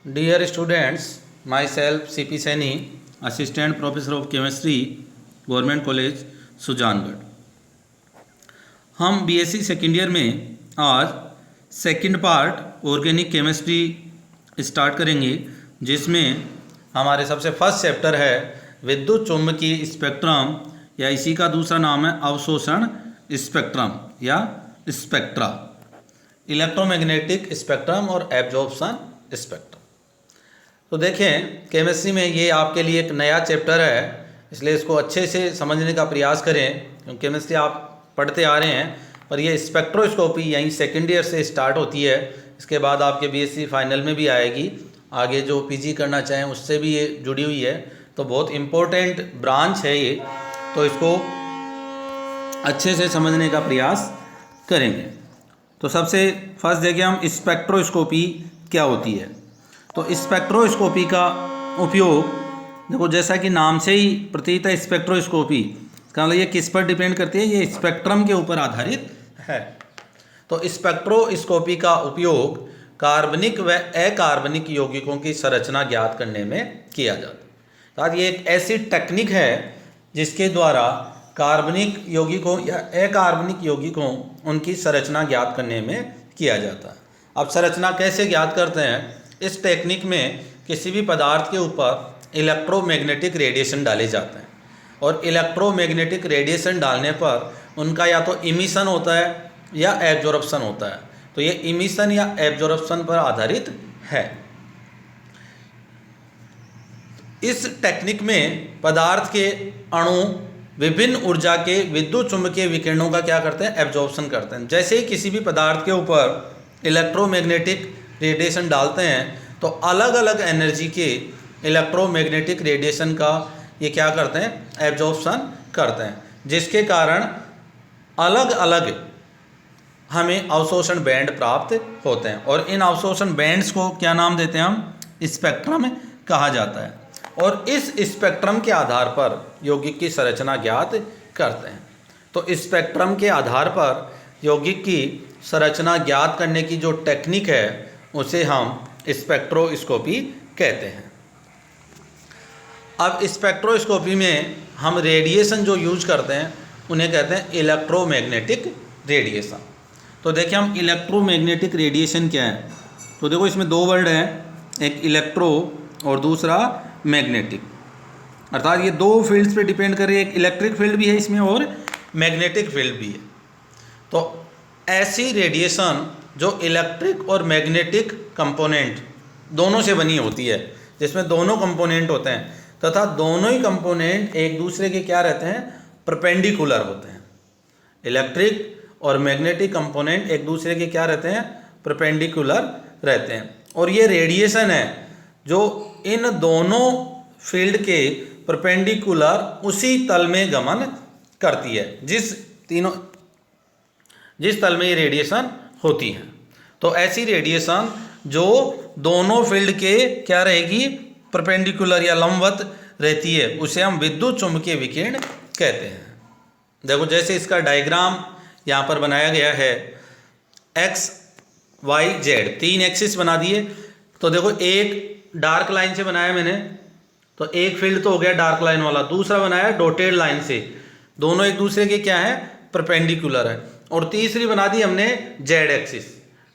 Dear students, myself C.P. Saini, Assistant Professor of Chemistry, Government College, Sujangarh. हम BSc second year में आज second part organic chemistry start करेंगे, जिसमें हमारे सबसे फर्स्ट चैप्टर है विद्युत चुम्बकीय स्पेक्ट्रम, या इसी का दूसरा नाम है अवशोषण स्पेक्ट्रम या स्पेक्ट्रा, इलेक्ट्रोमैग्नेटिक स्पेक्ट्रम और एब्जॉर्प्शन स्पेक्ट्रम। तो देखें, केमिस्ट्री में ये आपके लिए एक नया चैप्टर है, इसलिए इसको अच्छे से समझने का प्रयास करें, क्योंकि केमिस्ट्री आप पढ़ते आ रहे हैं, पर ये स्पेक्ट्रोस्कोपी यहीं सेकेंड ईयर से स्टार्ट होती है। इसके बाद आपके बीएससी फाइनल में भी आएगी, आगे जो पीजी करना चाहें उससे भी ये जुड़ी हुई है। तो बहुत इम्पोर्टेंट ब्रांच है ये, तो इसको अच्छे से समझने का प्रयास करेंगे। तो सबसे फर्स्ट देखिए हम स्पेक्ट्रोस्कोपी क्या होती है। तो स्पेक्ट्रोस्कोपी का उपयोग देखो, जैसा कि नाम से ही प्रतीत है स्पेक्ट्रोस्कोपी का मतलब ये किस पर डिपेंड करती है, ये स्पेक्ट्रम के ऊपर आधारित है। तो स्पेक्ट्रोस्कोपी का उपयोग कार्बनिक व अकार्बनिक यौगिकों की संरचना ज्ञात करने में किया जाता है। तो ये एक ऐसी टेक्निक है जिसके द्वारा कार्बनिक यौगिकों या अकार्बनिक यौगिकों उनकी संरचना ज्ञात करने में किया जाता है। अब संरचना कैसे ज्ञात करते हैं? इस टेक्निक में किसी भी पदार्थ के ऊपर इलेक्ट्रोमैग्नेटिक रेडिएशन डाले जाते हैं, और इलेक्ट्रोमैग्नेटिक रेडिएशन डालने पर उनका या तो इमिशन होता है या एब्जॉर्प्शन होता है। तो ये इमिशन या एब्जॉर्प्शन पर आधारित है। इस टेक्निक में पदार्थ के अणु विभिन्न ऊर्जा के विद्युत चुम्बकीय विकिरणों का क्या करते हैं? एब्जॉर्प्शन करते हैं। जैसे ही किसी भी पदार्थ के ऊपर इलेक्ट्रोमैग्नेटिक रेडिएशन डालते हैं, तो अलग अलग एनर्जी के इलेक्ट्रोमैग्नेटिक रेडिएशन का ये क्या करते हैं? एब्जॉर्प्शन करते हैं, जिसके कारण अलग अलग हमें अवशोषण बैंड प्राप्त होते हैं, और इन अवशोषण बैंड्स को क्या नाम देते हैं? हम स्पेक्ट्रम कहा जाता है। और इस स्पेक्ट्रम के आधार पर यौगिक की संरचना ज्ञात करते हैं। तो स्पेक्ट्रम के आधार पर यौगिक की संरचना ज्ञात करने की जो टेक्निक है उसे हम स्पेक्ट्रोस्कोपी कहते हैं। अब स्पेक्ट्रोस्कोपी में हम रेडिएशन जो यूज करते हैं उन्हें कहते हैं इलेक्ट्रोमैग्नेटिक रेडिएशन। तो देखिए हम इलेक्ट्रोमैग्नेटिक रेडिएशन क्या है। तो देखो इसमें दो वर्ड हैं, एक इलेक्ट्रो और दूसरा मैग्नेटिक, अर्थात ये दो फील्ड्स पे डिपेंड कर रही है। एक इलेक्ट्रिक फील्ड भी है इसमें और मैग्नेटिक फील्ड भी है। तो ऐसी रेडिएशन जो इलेक्ट्रिक और मैग्नेटिक कंपोनेंट दोनों से बनी होती है, जिसमें दोनों कंपोनेंट होते हैं तथा दोनों ही कंपोनेंट एक दूसरे के क्या रहते हैं? परपेंडिकुलर होते हैं। इलेक्ट्रिक और मैग्नेटिक कंपोनेंट एक दूसरे के क्या रहते हैं? परपेंडिकुलर रहते हैं। और ये रेडिएशन है जो इन दोनों फील्ड के परपेंडिकुलर उसी तल में गमन करती है, जिस तल में ये रेडिएशन होती है। तो ऐसी रेडिएशन जो दोनों फील्ड के क्या रहेगी? परपेंडिकुलर या लंबवत रहती है, उसे हम विद्युत चुम्बकीय विकिरण कहते हैं। देखो जैसे इसका डायग्राम यहाँ पर बनाया गया है, एक्स वाई जेड तीन एक्सिस बना दिए। तो देखो एक डार्क लाइन से बनाया मैंने, तो एक फील्ड तो हो गया डार्क लाइन वाला, दूसरा बनाया डॉटेड लाइन से, दोनों एक दूसरे के क्या है? परपेंडिकुलर है। और तीसरी बना दी हमने जेड एक्सिस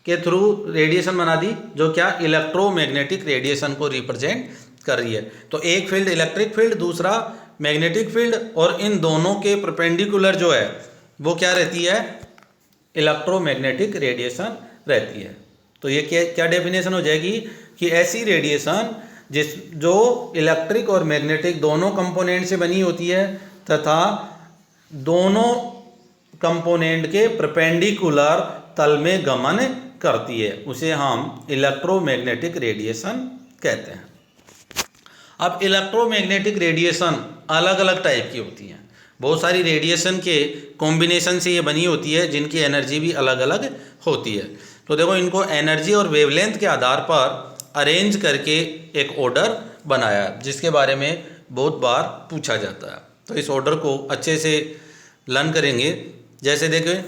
के थ्रू रेडिएशन बना दी, जो क्या? इलेक्ट्रोमैग्नेटिक रेडिएशन को रिप्रेजेंट कर रही है। तो एक फील्ड इलेक्ट्रिक फील्ड, दूसरा मैग्नेटिक फील्ड, और इन दोनों के परपेंडिकुलर जो है वो क्या रहती है? इलेक्ट्रोमैग्नेटिक रेडिएशन रहती है। तो ये क्या डेफिनेशन हो जाएगी कि ऐसी रेडिएशन जो इलेक्ट्रिक और मैग्नेटिक दोनों कंपोनेंट से बनी होती है तथा दोनों कंपोनेंट के परपेंडिकुलर तल में गमन करती है, उसे हम इलेक्ट्रोमैग्नेटिक रेडिएशन कहते हैं। अब इलेक्ट्रोमैग्नेटिक रेडिएशन अलग अलग टाइप की होती हैं। बहुत सारी रेडिएशन के कॉम्बिनेशन से ये बनी होती है, जिनकी एनर्जी भी अलग अलग होती है। तो देखो इनको एनर्जी और वेवलेंथ के आधार पर अरेंज करके एक ऑर्डर बनाया, जिसके बारे में बहुत बार पूछा जाता है। तो इस ऑर्डर को अच्छे से लर्न करेंगे। जैसे देखें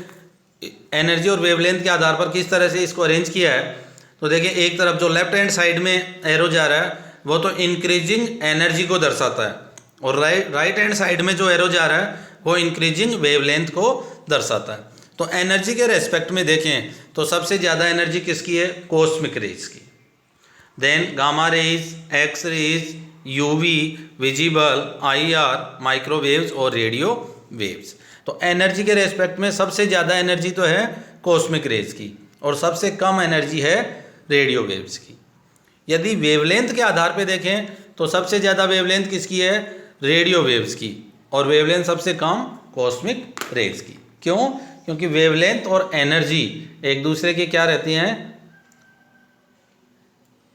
एनर्जी और वेवलेंथ के आधार पर किस तरह से इसको अरेंज किया है। तो देखिए एक तरफ जो लेफ्ट हैंड साइड में एरो जा रहा है वो तो इंक्रीजिंग एनर्जी को दर्शाता है, और राइट हैंड साइड में जो एरो जा रहा है वो इंक्रीजिंग वेवलेंथ को दर्शाता है। तो एनर्जी के रेस्पेक्ट में देखें तो सबसे ज़्यादा एनर्जी किसकी है? कॉस्मिक रेज की। देन gamma rays, X rays, UV, visible, IR, microwaves और रेडियो वेव्स। तो एनर्जी के रेस्पेक्ट में सबसे ज़्यादा एनर्जी तो है कॉस्मिक रेज की और सबसे कम एनर्जी है रेडियो वेव्स की। यदि वेवलेंथ के आधार पे देखें तो सबसे ज़्यादा वेवलेंथ किसकी है? रेडियो वेव्स की, और वेवलेंथ सबसे कम कॉस्मिक रेज की। क्यों? क्योंकि वेवलेंथ और एनर्जी एक दूसरे की क्या रहती हैं?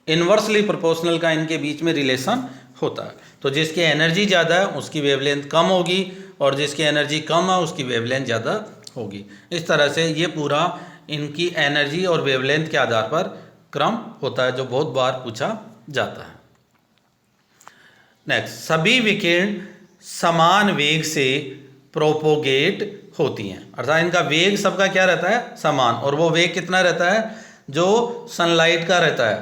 इन्वर्सली प्रोपोर्शनल का इनके बीच में रिलेशन होता है। तो जिसकी एनर्जी ज़्यादा है उसकी वेवलेंथ कम होगी, और जिसकी एनर्जी कम है उसकी वेवलेंथ ज़्यादा होगी। इस तरह से ये पूरा इनकी एनर्जी और वेवलेंथ के आधार पर क्रम होता है, जो बहुत बार पूछा जाता है। नेक्स्ट, सभी विकिरण समान वेग से प्रोपोगेट होती हैं, अर्थात इनका वेग सबका क्या रहता है? समान। और वो वेग कितना रहता है? जो सनलाइट का रहता है,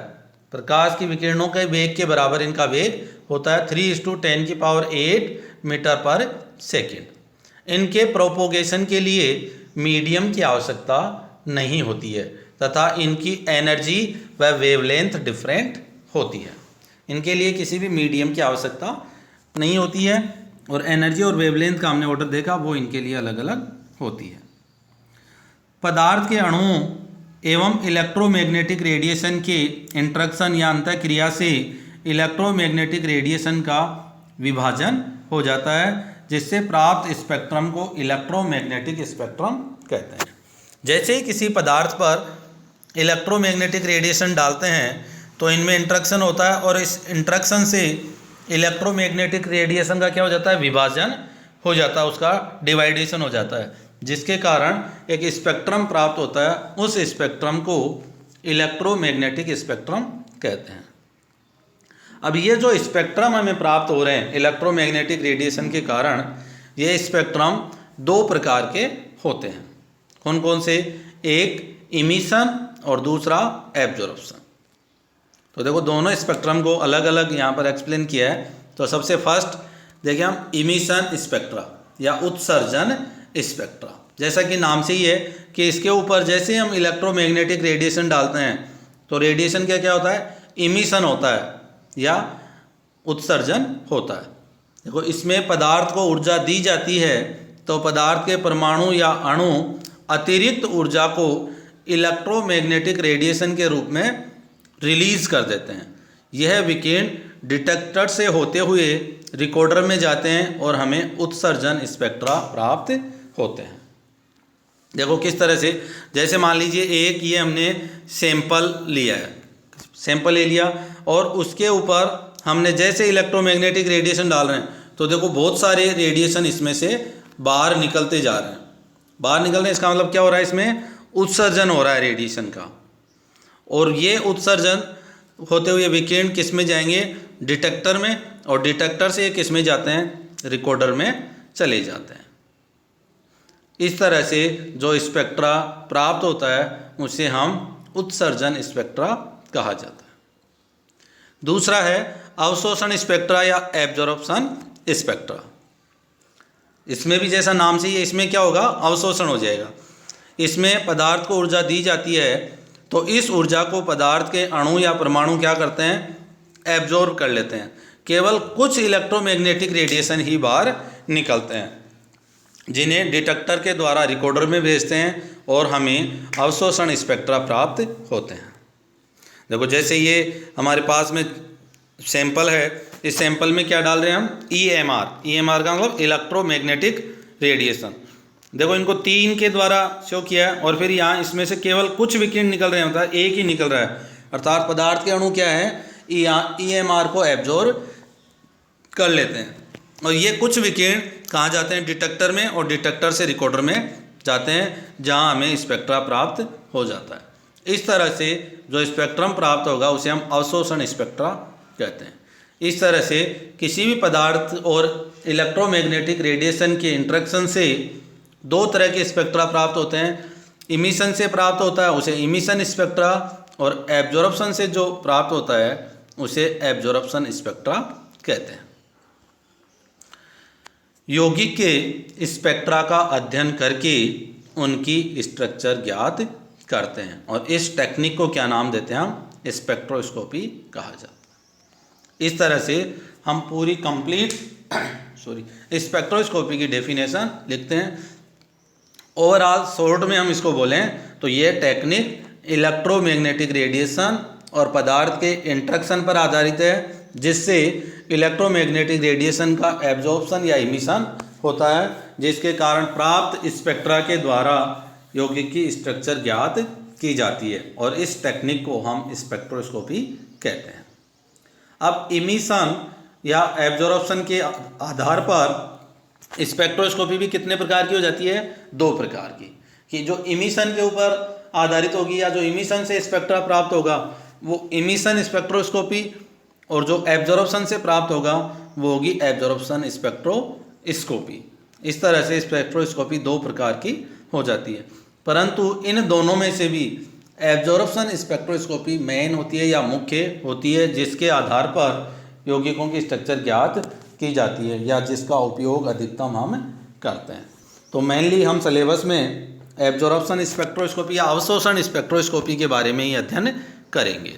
प्रकाश की विकिरणों के वेग के बराबर इनका वेग होता है 3:10⁸ मीटर पर सेकेंड। इनके प्रोपोगेशन के लिए मीडियम की आवश्यकता नहीं होती है तथा इनकी एनर्जी व वेवलेंथ डिफरेंट होती है। इनके लिए किसी भी मीडियम की आवश्यकता नहीं होती है, और एनर्जी और वेवलेंथ का हमने ऑर्डर देखा वो इनके लिए अलग अलग होती है। पदार्थ के अणुओं एवं इलेक्ट्रोमैग्नेटिक रेडिएशन के इंटरेक्शन या अंतःक्रिया से इलेक्ट्रोमैग्नेटिक रेडिएशन का विभाजन हो जाता है, जिससे प्राप्त स्पेक्ट्रम को इलेक्ट्रोमैग्नेटिक स्पेक्ट्रम कहते हैं। जैसे ही किसी पदार्थ पर इलेक्ट्रोमैग्नेटिक रेडिएशन डालते हैं तो इनमें इंटरेक्शन होता है, और इस इंटरेक्शन से इलेक्ट्रोमैग्नेटिक रेडिएशन का क्या हो जाता है? विभाजन हो जाता है, उसका डिवाइडेशन हो जाता है, जिसके कारण एक स्पेक्ट्रम प्राप्त होता है। उस स्पेक्ट्रम को इलेक्ट्रोमैग्नेटिक स्पेक्ट्रम कहते हैं। अब ये जो स्पेक्ट्रम हमें प्राप्त हो रहे हैं इलेक्ट्रोमैग्नेटिक रेडिएशन के कारण, ये स्पेक्ट्रम दो प्रकार के होते हैं। कौन कौन से? एक इमिशन और दूसरा एब्जॉर्प्शन। तो देखो दोनों स्पेक्ट्रम को अलग अलग यहाँ पर एक्सप्लेन किया है। तो सबसे फर्स्ट देखिए हम इमिशन स्पेक्ट्रा या उत्सर्जन स्पेक्ट्रा, जैसा कि नाम से ही है कि इसके ऊपर जैसे ही हम इलेक्ट्रोमैग्नेटिक रेडिएशन डालते हैं तो रेडिएशन क्या क्या होता है? इमिशन होता है या उत्सर्जन होता है। देखो इसमें पदार्थ को ऊर्जा दी जाती है तो पदार्थ के परमाणु या अणु अतिरिक्त ऊर्जा को इलेक्ट्रोमैग्नेटिक रेडिएशन के रूप में रिलीज कर देते हैं। यह विकिरण डिटेक्टर से होते हुए रिकॉर्डर में जाते हैं और हमें उत्सर्जन स्पेक्ट्रा प्राप्त होते हैं। देखो किस तरह से, जैसे मान लीजिए एक ये हमने सैंपल लिया है, सैंपल ले लिया और उसके ऊपर हमने जैसे इलेक्ट्रोमैग्नेटिक रेडिएशन डाल रहे हैं तो देखो बहुत सारे रेडिएशन इसमें से बाहर निकलते जा रहे हैं। बाहर निकल रहे हैं इसका मतलब क्या हो रहा है? इसमें उत्सर्जन हो रहा है रेडिएशन का, और ये उत्सर्जन होते हुए विकिरण किस में जाएंगे? डिटेक्टर में, और डिटेक्टर से ये किस में जाते हैं? रिकॉर्डर में चले जाते हैं। इस तरह से जो स्पेक्ट्रा प्राप्त होता है उसे हम उत्सर्जन स्पेक्ट्रा कहा जाता है। दूसरा है अवशोषण स्पेक्ट्रा या एब्जॉर्प्शन स्पेक्ट्रा। इसमें भी जैसा नाम से ही है, इसमें क्या होगा? अवशोषण हो जाएगा। इसमें पदार्थ को ऊर्जा दी जाती है तो इस ऊर्जा को पदार्थ के अणु या परमाणु क्या करते हैं? एब्जॉर्ब कर लेते हैं। केवल कुछ इलेक्ट्रोमैग्नेटिक रेडिएशन ही बाहर निकलते हैं, जिन्हें डिटेक्टर के द्वारा रिकॉर्डर में भेजते हैं और हमें अवशोषण स्पेक्ट्रा प्राप्त होते हैं। देखो जैसे ये हमारे पास में सैंपल है, इस सैंपल में क्या डाल रहे हैं हम? EMR का मतलब इलेक्ट्रोमैग्नेटिक रेडिएशन। देखो इनको 3 के द्वारा शो किया है, और फिर यहाँ इसमें से केवल कुछ विकिरण निकल रहे हैं, होता है एक ही निकल रहा है, अर्थात पदार्थ के अणु क्या है? EMR को एब्जॉर्ब कर लेते हैं, और ये कुछ विकिरण कहाँ जाते हैं? डिटेक्टर में, और डिटेक्टर से रिकॉर्डर में जाते हैं जहाँ हमें स्पेक्ट्रा प्राप्त हो जाता है। इस तरह से जो स्पेक्ट्रम प्राप्त होगा उसे हम अवशोषण स्पेक्ट्रा कहते हैं। इस तरह से किसी भी पदार्थ और इलेक्ट्रोमैग्नेटिक रेडिएशन के इंटरेक्शन से 2 तरह के स्पेक्ट्रा प्राप्त होते हैं। इमिशन से प्राप्त होता है उसे इमिशन स्पेक्ट्रा, और एब्जॉर्प्शन से जो प्राप्त होता है उसे एब्जॉर्प्शन स्पेक्ट्रा कहते हैं। यौगिक के स्पेक्ट्रा का अध्ययन करके उनकी स्ट्रक्चर ज्ञात करते हैं और इस टेक्निक को क्या नाम देते हैं हम? स्पेक्ट्रोस्कोपी कहा जाता है। इस तरह से हम पूरी कंप्लीट स्पेक्ट्रोस्कोपी की डेफिनेशन लिखते हैं। ओवरऑल शॉर्ट में हम इसको बोलें तो ये टेक्निक इलेक्ट्रोमैग्नेटिक रेडिएशन और पदार्थ के इंटरेक्शन पर आधारित है, जिससे इलेक्ट्रोमैग्नेटिक रेडिएशन का एब्जॉर्प्शन या इमिशन होता है, जिसके कारण प्राप्त स्पेक्ट्रा के द्वारा यौगिक की स्ट्रक्चर ज्ञात की जाती है और इस टेक्निक को हम स्पेक्ट्रोस्कोपी कहते हैं। अब इमिशन या एब्जॉर्प्शन के आधार पर स्पेक्ट्रोस्कोपी भी कितने प्रकार की हो जाती है? 2 प्रकार की। कि जो इमिशन के ऊपर आधारित होगी या जो इमिशन से स्पेक्ट्रा प्राप्त होगा वो इमिशन स्पेक्ट्रोस्कोपी, और जो एब्जॉर्प्शन से प्राप्त होगा वो होगी एब्जॉर्प्शन स्पेक्ट्रोस्कोपी। इस तरह से स्पेक्ट्रोस्कोपी 2 प्रकार की हो जाती है, परंतु इन दोनों में से भी एब्जॉर्प्शन स्पेक्ट्रोस्कोपी मेन होती है या मुख्य होती है, जिसके आधार पर यौगिकों की स्ट्रक्चर ज्ञात की जाती है या जिसका उपयोग अधिकतम हम करते हैं। तो मेनली हम सिलेबस में एब्जॉर्प्शन स्पेक्ट्रोस्कोपी या अवशोषण स्पेक्ट्रोस्कोपी के बारे में ही अध्ययन करेंगे।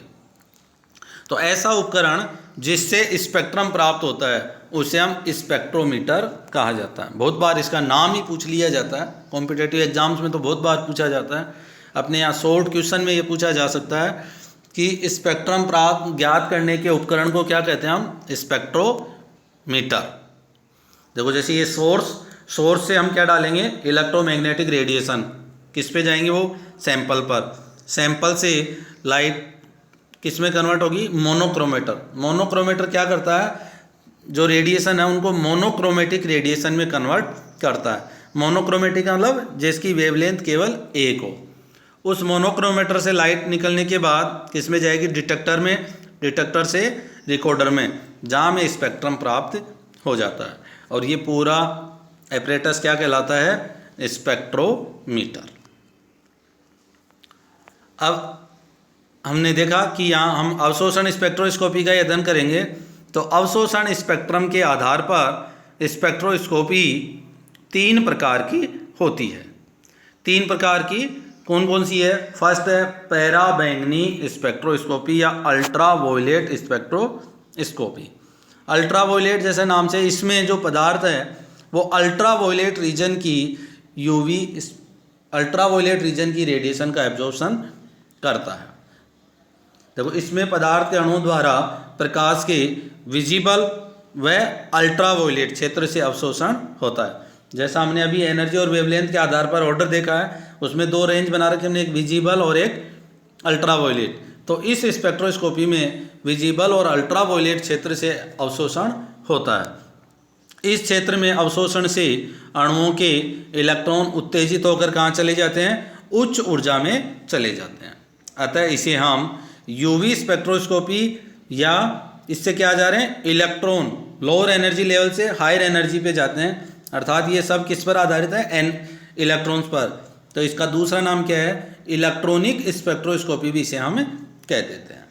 तो ऐसा उपकरण जिससे स्पेक्ट्रम प्राप्त होता है उसे हम स्पेक्ट्रोमीटर कहा जाता है। बहुत बार इसका नाम ही पूछ लिया जाता है, कॉम्पिटिटिव एग्जाम्स में तो बहुत बार पूछा जाता है। अपने यहाँ शॉर्ट क्वेश्चन में ये पूछा जा सकता है कि स्पेक्ट्रम प्राप्त ज्ञात करने के उपकरण को क्या कहते हैं हम? स्पेक्ट्रोमीटर। देखो जैसे ये सोर्स से हम क्या डालेंगे? Electromagnetic radiation. किस पे जाएंगे वो? सैंपल पर। सैंपल से लाइट किस में कन्वर्ट होगी? मोनोक्रोमेटर। मोनोक्रोमेटर क्या करता है? जो रेडिएशन है उनको मोनोक्रोमेटिक रेडिएशन में कन्वर्ट करता है। मोनोक्रोमेटिक का मतलब जिसकी वेवलेंथ केवल एक हो। उस मोनोक्रोमेटर से लाइट निकलने के बाद किस में जाएगी? डिटेक्टर में। डिटेक्टर से रिकॉर्डर में, जहाँ में स्पेक्ट्रम प्राप्त हो जाता है। और ये पूरा एपरेटस क्या कहलाता है? स्पेक्ट्रोमीटर। अब हमने देखा कि यहाँ हम अवशोषण स्पेक्ट्रोस्कोपी का अध्ययन करेंगे। तो अवशोषण स्पेक्ट्रम के आधार पर स्पेक्ट्रोस्कोपी 3 प्रकार की होती है। 3 प्रकार की कौन कौन सी है? फर्स्ट है पैराबैंगनी स्पेक्ट्रोस्कोपी या अल्ट्रावायलेट स्पेक्ट्रोस्कोपी। अल्ट्रावायलेट जैसे नाम से, इसमें जो पदार्थ है वो अल्ट्रावायलेट रीजन की रेडिएशन का एब्जॉर्प्शन करता है। देखो इसमें पदार्थ के अणुओं द्वारा प्रकाश के विजिबल व अल्ट्रावायलेट क्षेत्र से अवशोषण होता है। जैसा हमने अभी एनर्जी और वेवलेंथ के आधार पर ऑर्डर देखा है, उसमें 2 रेंज बना रखे हमने, एक विजिबल और एक अल्ट्रावायलेट। तो इस स्पेक्ट्रोस्कोपी में विजिबल और अल्ट्रावायलेट क्षेत्र से अवशोषण होता है। इस क्षेत्र में अवशोषण से अणुओं के इलेक्ट्रॉन उत्तेजित होकर कहाँ चले जाते हैं? उच्च ऊर्जा में चले जाते हैं। अतः इसे हम यूवी स्पेक्ट्रोस्कोपी या इससे क्या जा रहे हैं? इलेक्ट्रॉन लोअर एनर्जी लेवल से हायर एनर्जी पे जाते हैं, अर्थात ये सब किस पर आधारित है? इलेक्ट्रॉन्स पर। तो इसका दूसरा नाम क्या है? इलेक्ट्रॉनिक स्पेक्ट्रोस्कोपी भी इसे हम कह देते हैं।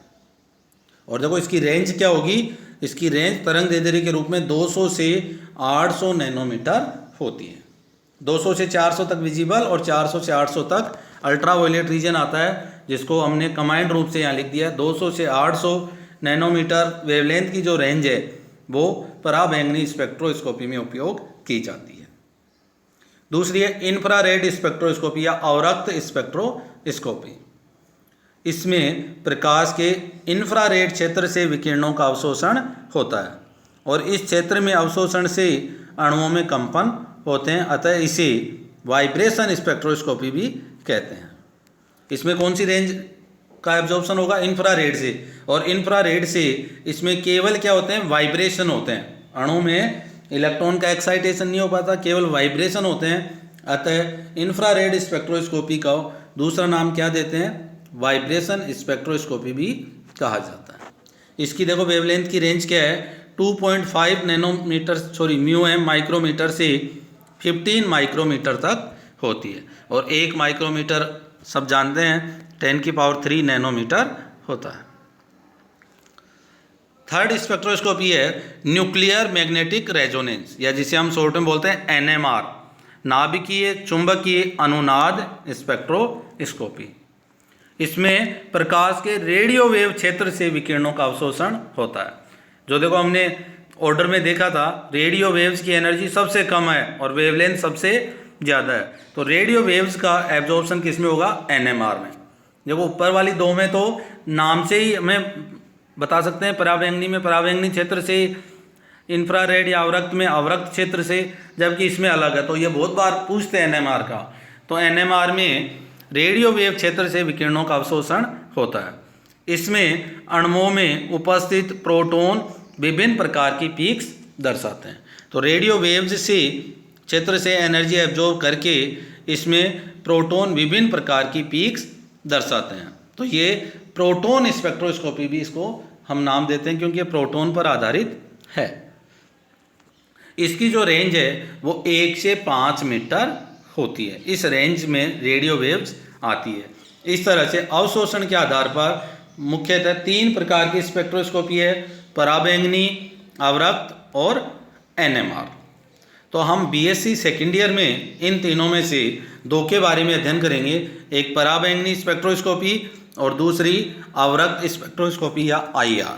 और देखो इसकी रेंज क्या होगी? इसकी रेंज तरंग दैर्ध्य के रूप में 200 से 800 नैनोमीटर होती है। 200 से 400 तक विजिबल और 400 से 800 तक अल्ट्रावायलेट रीजन आता है, जिसको हमने कमांड रूप से यहाँ लिख दिया। 200 से 800 नैनोमीटर वेवलेंथ की जो रेंज है वो पराबैंगनी स्पेक्ट्रोस्कोपी में उपयोग की जाती है। दूसरी है इंफ्रारेड स्पेक्ट्रोस्कोपी या अवरक्त स्पेक्ट्रोस्कोपी। इसमें प्रकाश के इंफ्रारेड क्षेत्र से विकिरणों का अवशोषण होता है और इस क्षेत्र में अवशोषण से अणुओं में कंपन होते हैं, अतः इसे वाइब्रेशन स्पेक्ट्रोस्कोपी भी कहते हैं। इसमें कौन सी रेंज का एब्जॉर्प्शन होगा? इंफ्रारेड से। और इंफ्रारेड से इसमें केवल क्या होते हैं? वाइब्रेशन होते हैं। अणु में इलेक्ट्रॉन का एक्साइटेशन नहीं हो पाता, केवल वाइब्रेशन होते हैं। अतः इंफ्रारेड स्पेक्ट्रोस्कोपी का दूसरा नाम क्या देते हैं? वाइब्रेशन स्पेक्ट्रोस्कोपी भी कहा जाता है। इसकी देखो वेवलेंथ की रेंज क्या है? 2.5 नैनोमीटर म्यू माइक्रोमीटर से 15 माइक्रोमीटर तक होती है। और 1 माइक्रोमीटर सब जानते हैं 10³ नैनोमीटर होता है। थर्ड स्पेक्ट्रोस्कोपी है न्यूक्लियर मैग्नेटिक रेजोनेंस, या जिसे हम शॉर्ट में बोलते हैं NMR, नाभिकीय चुंबकीय अनुनाद स्पेक्ट्रोस्कोपी। इसमें प्रकाश के रेडियो वेव क्षेत्र से विकिरणों का अवशोषण होता है। जो देखो हमने ऑर्डर में देखा था, रेडियो वेव्स की एनर्जी सबसे कम है और वेवलेंथ सबसे ज़्यादा है, तो रेडियो वेव्स का एब्जॉर्प्शन किस में होगा? NMR में। देखो ऊपर वाली दो में तो नाम से ही हमें बता सकते हैं, पराबैंगनी में पराबैंगनी क्षेत्र से, इंफ्रारेड या अवरक्त में अवरक्त क्षेत्र से, जबकि इसमें अलग है। तो ये बहुत बार पूछते हैं NMR का। तो NMR में रेडियो वेव क्षेत्र से विकिरणों का अवशोषण होता है। इसमें अणुओं में उपस्थित प्रोटॉन विभिन्न प्रकार की पीक्स दर्शाते हैं। तो रेडियो वेव्स से क्षेत्र से एनर्जी एब्जॉर्ब करके इसमें प्रोटॉन विभिन्न प्रकार की पीक्स दर्शाते हैं। तो ये प्रोटॉन स्पेक्ट्रोस्कोपी भी इसको हम नाम देते हैं, क्योंकि ये प्रोटॉन पर आधारित है। इसकी जो रेंज है वो 1 से 5 मीटर होती है। इस रेंज में रेडियो वेव्स आती है। इस तरह से अवशोषण के आधार पर मुख्यतः 3 प्रकार की स्पेक्ट्रोस्कोपी है, पराबैंगनी, अवरक्त और NMR। तो हम BSc सेकेंड ईयर में इन तीनों में से 2 के बारे में अध्ययन करेंगे, एक पराबैंगनी स्पेक्ट्रोस्कोपी और दूसरी अवरक्त स्पेक्ट्रोस्कोपी या IR,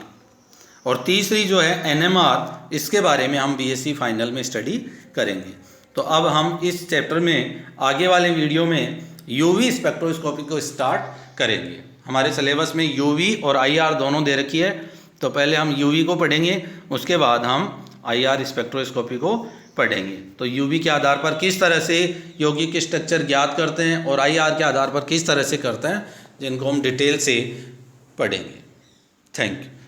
और तीसरी जो है NMR, इसके बारे में हम BSc फाइनल में स्टडी करेंगे। तो अब हम इस चैप्टर में आगे वाले वीडियो में UV स्पेक्ट्रोस्कोपी को स्टार्ट करेंगे। हमारे सिलेबस में UV और IR दोनों दे रखी है, तो पहले हम UV को पढ़ेंगे, उसके बाद हम IR स्पेक्ट्रोस्कोपी को पढ़ेंगे। तो UV के आधार पर किस तरह से यौगिक स्ट्रक्चर ज्ञात करते हैं और IR के आधार पर किस तरह से करते हैं, जिनको हम डिटेल से पढ़ेंगे। Thank you.